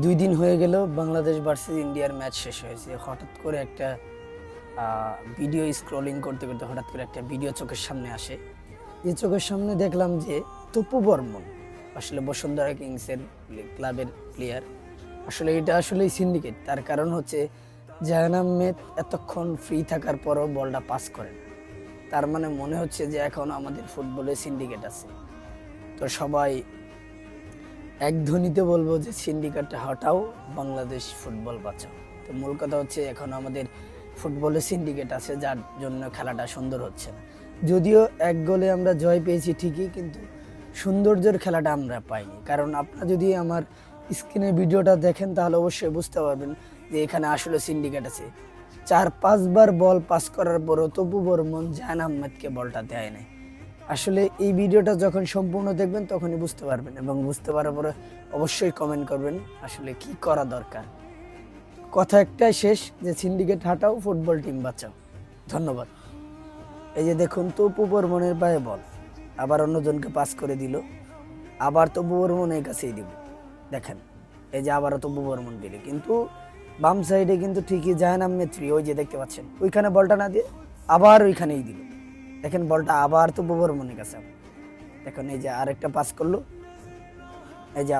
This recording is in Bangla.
2 দিন হয়ে গেল বাংলাদেশ ভার্সেস ইন্ডিয়ার ম্যাচ শেষ হয়েছে। হঠাৎ করে একটা ভিডিও স্ক্রলিং করতে করতে হঠাৎ করে একটা ভিডিও চোখের সামনে আসে। যে চোখের সামনে দেখলাম যে তপু বর্মন আসলে বসুন্ধরা কিংসের ক্লাবের প্লেয়ার। আসলে এটা আসলে সিন্ডিকেট। তার কারণ হচ্ছে জাহান আহমেদ এতক্ষণ ফ্রি থাকার পরও বলটা পাস করেন। তার মানে মনে হচ্ছে যে এখন আমাদের ফুটবলে সিন্ডিকেট আছে। তো সবাই এক ধ্বনিতে বলবো যে সিন্ডিকেটটা হটাও, বাংলাদেশ ফুটবল বাঁচাও। তো মূল কথা হচ্ছে এখন আমাদের ফুটবলে সিন্ডিকেট আছে, যার জন্য খেলাটা সুন্দর হচ্ছে না। যদিও 1 গোলে আমরা জয় পেয়েছি ঠিকই, কিন্তু সৌন্দর্যের খেলাটা আমরা পাইনি। কারণ আপনারা যদি আমার স্ক্রিনে ভিডিওটা দেখেন তাহলে অবশ্যই বুঝতে পারবেন যে এখানে আসলে সিন্ডিকেট আছে। 4-5 বার বল পাস করার পরও তপু বর্মন জাহান আহমেদকে বলটা দেয় নাই। আসলে এই ভিডিওটা যখন সম্পূর্ণ দেখবেন তখনই বুঝতে পারবেন, এবং বুঝতে পারার পরে অবশ্যই কমেন্ট করবেন আসলে কি করা দরকার। কথা একটাই শেষ, যে সিন্ডিকেট হাটাও, ফুটবল টিম বাঁচাও। ধন্যবাদ। এই যে দেখুন তপু বর্মনের পায়ে বল, আবার অন্যজনকে পাস করে দিল, আবার তপু বর্মনের কাছেই দিব। দেখেন এই যে আবারও তপু বর্মন দিলে, কিন্তু বাম সাইডে কিন্তু ঠিকই জাহান আহমেদ ফ্রি, ওই যে দেখতে পাচ্ছেন ওইখানে বলটা না দিয়ে আবার ওইখানেই দিল। দেখেন বলটা আবার তপু বর্মনের কাছে। দেখুন এই যে আরেকটা পাস করলো, এই যে